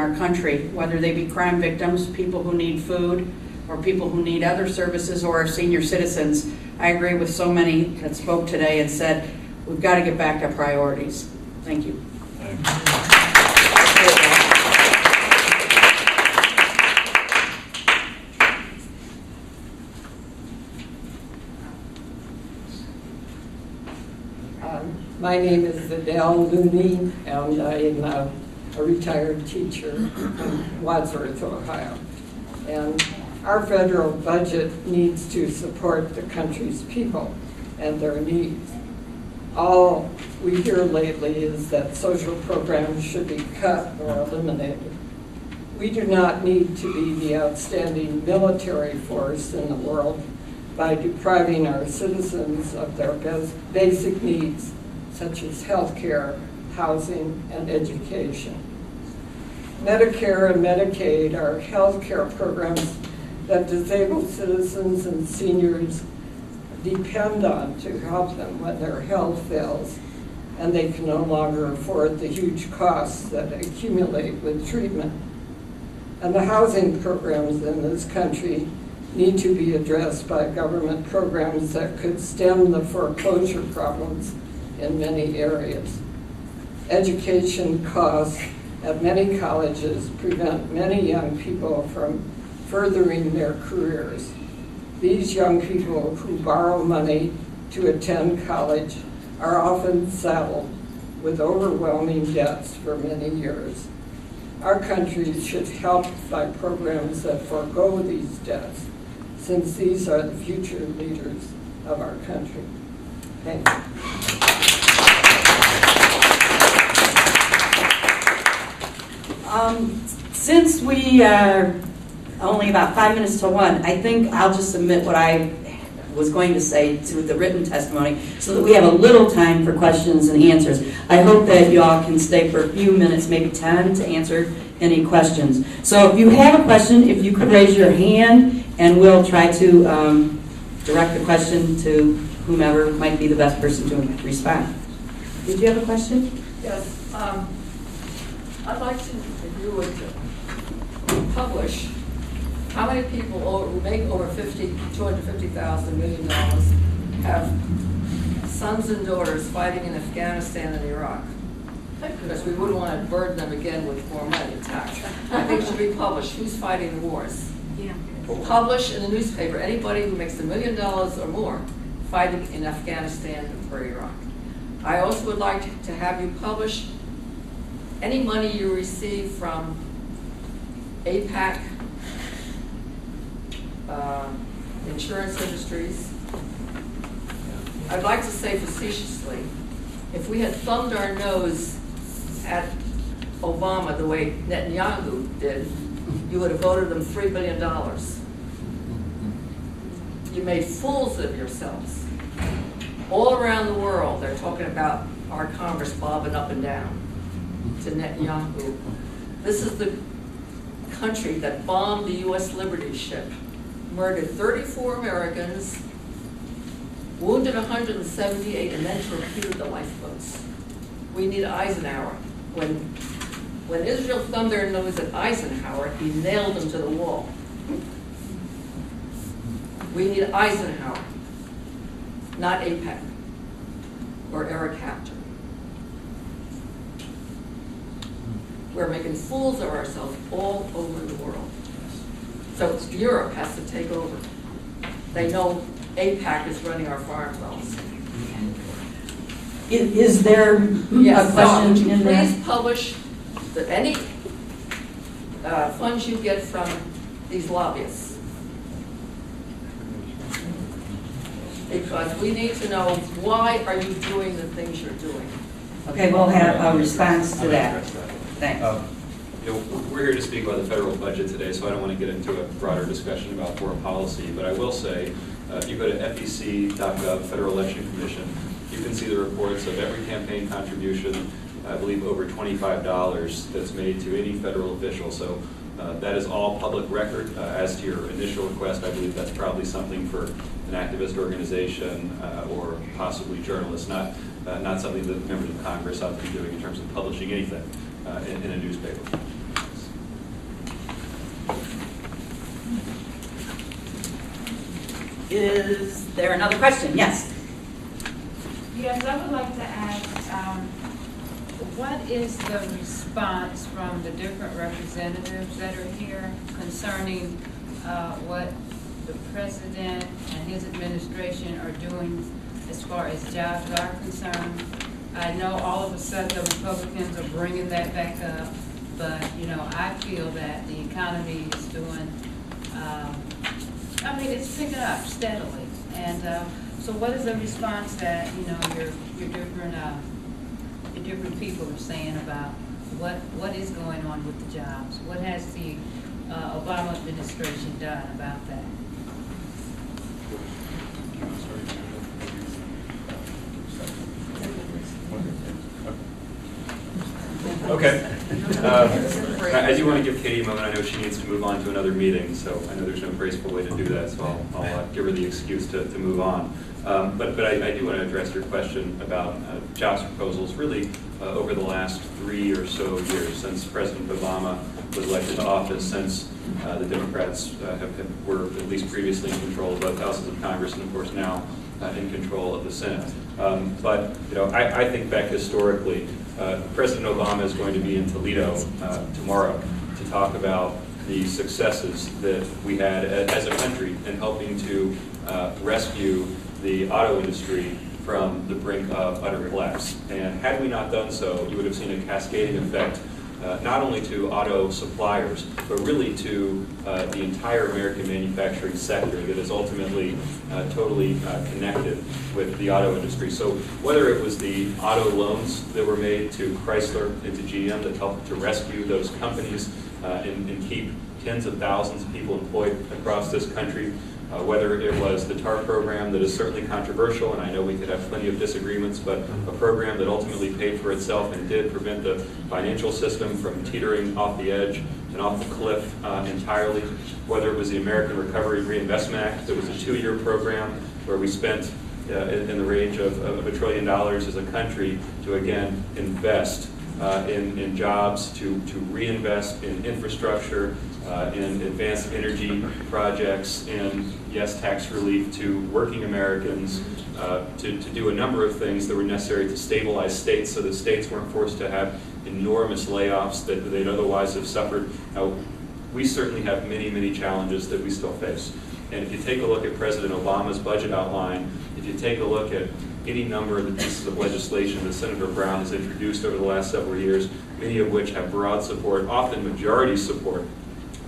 our country, whether they be crime victims, people who need food, or people who need other services, or our senior citizens. I agree with so many that spoke today and said, we've got to get back to priorities. Thank you. My name is Adele Looney, and I am a retired teacher in Wadsworth, Ohio. And our federal budget needs to support the country's people and their needs. All we hear lately is that social programs should be cut or eliminated. We do not need to be the outstanding military force in the world by depriving our citizens of their basic needs, such as health care, housing, and education. Medicare and Medicaid are health care programs that disabled citizens and seniors depend on to help them when their health fails and they can no longer afford the huge costs that accumulate with treatment. And the housing programs in this country need to be addressed by government programs that could stem the foreclosure problems in many areas. Education costs at many colleges prevent many young people from furthering their careers. These young people who borrow money to attend college are often saddled with overwhelming debts for many years. Our country should help by programs that forego these debts, since these are the future leaders of our country. Thank you. Since we are only about 5 minutes to 1, I think I'll just submit what I was going to say to the written testimony so that we have a little time for questions and answers. I hope that you all can stay for a few minutes, maybe 10, to answer any questions. So if you have a question, if you could raise your hand, and we'll try to direct the question to whomever might be the best person to respond. Did you have a question? Yes. I'd like to, if you would publish how many people who make over $250,000 million have sons and daughters fighting in Afghanistan and Iraq. Because we wouldn't want to burden them again with more money tax. I think it should be published who's fighting the wars. Yeah. Publish in the newspaper anybody who makes $1 million or more fighting in Afghanistan or Iraq. I also would like to have you publish any money you receive from APAC, insurance industries. I'd like to say facetiously, if we had thumbed our nose at Obama the way Netanyahu did, you would have voted them $3 billion. You made fools of yourselves. All around the world, they're talking about our Congress bobbing up and down to Netanyahu. This is the country that bombed the U.S. Liberty ship, murdered 34 Americans, wounded 178, and then torpedoed the lifeboats. We need Eisenhower. When Israel thumbed their nose at Eisenhower, he nailed him to the wall. We need Eisenhower, not APEC or Eric Hapter. We're making fools of ourselves all over the world. So Europe has to take over. They know APAC is running our farm wells. Is there a question in there? Please publish any funds you get from these lobbyists. Because we need to know, why are you doing the things you're doing? Okay, we'll have a response to that. Thanks. We're here to speak about the federal budget today, so I don't want to get into a broader discussion about foreign policy, but I will say, if you go to FEC.gov, Federal Election Commission, you can see the reports of every campaign contribution, I believe over $25 that's made to any federal official. So that is all public record. As to your initial request, I believe that's probably something for an activist organization or possibly journalists, not something that members of Congress ought to be doing in terms of publishing anything in a newspaper. Is there another question? Yes. Yes, I would like to ask, what is the response from the different representatives that are here concerning what the president and his administration are doing as far as jobs are concerned? I know all of a sudden the Republicans are bringing that back up, but, you know, I feel that the economy is doing, I mean, it's picking up steadily. And so what is the response that, you know, your different people are saying about what is going on with the jobs? What has the Obama administration done about that? Okay. I do want to give Katie a moment. I know she needs to move on to another meeting, so I know there's no graceful way to do that, so I'll give her the excuse to move on. But I do want to address your question about jobs proposals really over the last 3 or so years since President Obama was elected to office, since the Democrats were at least previously in control of both houses of Congress and of course now in control of the Senate. But you know, I think back historically, President Obama is going to be in Toledo tomorrow to talk about the successes that we had as a country in helping to rescue the auto industry from the brink of utter collapse. And had we not done so, you would have seen a cascading effect not only to auto suppliers, but really to the entire American manufacturing sector that is ultimately totally connected with the auto industry. So whether it was the auto loans that were made to Chrysler and to GM that helped to rescue those companies and keep tens of thousands of people employed across this country, whether it was the TAR program that is certainly controversial, and I know we could have plenty of disagreements, but a program that ultimately paid for itself and did prevent the financial system from teetering off the edge and off the cliff entirely, whether it was the American Recovery Reinvestment Act that was a 2-year program where we spent in the range of $1 trillion as a country to again invest in jobs, to reinvest in infrastructure, in advanced energy projects, and yes, tax relief to working Americans, to do a number of things that were necessary to stabilize states so that states weren't forced to have enormous layoffs that they'd otherwise have suffered. Now, we certainly have many, many challenges that we still face. And if you take a look at President Obama's budget outline, if you take a look at any number of the pieces of legislation that Senator Brown has introduced over the last several years, many of which have broad support, often majority support.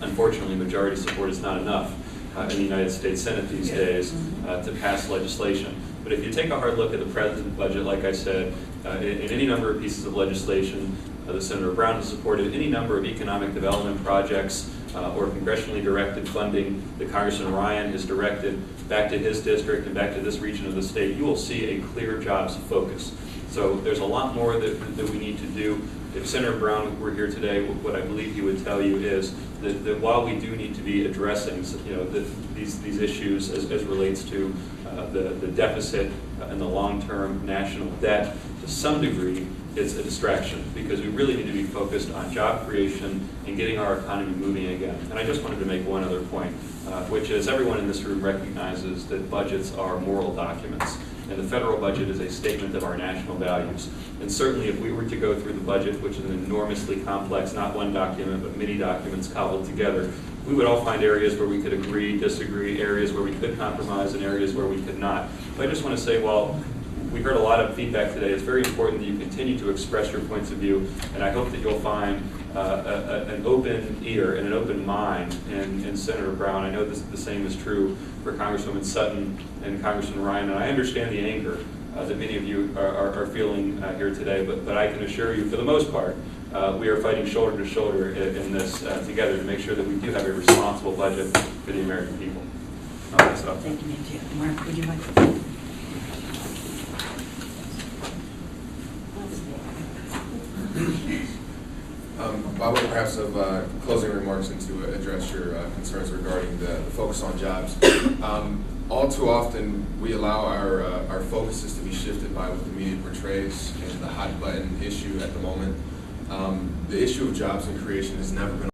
Unfortunately, majority support is not enough in the United States Senate these days to pass legislation. But if you take a hard look at the president's budget, like I said, in any number of pieces of legislation that Senator Brown has supported, any number of economic development projects or congressionally directed funding that Congressman Ryan has directed back to his district and back to this region of the state, you will see a clear jobs focus. So there's a lot more that we need to do. If Senator Brown were here today, what I believe he would tell you is that while we do need to be addressing these issues as relates to the deficit and the long-term national debt, to some degree, it's a distraction because we really need to be focused on job creation and getting our economy moving again. And I just wanted to make one other point, which is everyone in this room recognizes that budgets are moral documents. And the federal budget is a statement of our national values. And certainly if we were to go through the budget, which is an enormously complex, not one document, but many documents cobbled together, we would all find areas where we could agree, disagree, areas where we could compromise, and areas where we could not. But I just want to say, while we heard a lot of feedback today, it's very important that you continue to express your points of view, and I hope that you'll find an open ear and an open mind in Senator Brown. I know the same is true for Congresswoman Sutton and Congressman Ryan, and I understand the anger that many of you are feeling here today, but I can assure you, for the most part, we are fighting shoulder to shoulder in this together to make sure that we do have a responsible budget for the American people. So. Thank you, Nancy. Mark, would you like to? By way perhaps of closing remarks and to address your concerns regarding the focus on jobs. All too often we allow our focuses to be shifted by what the media portrays and the hot button issue at the moment. The issue of jobs and creation has never been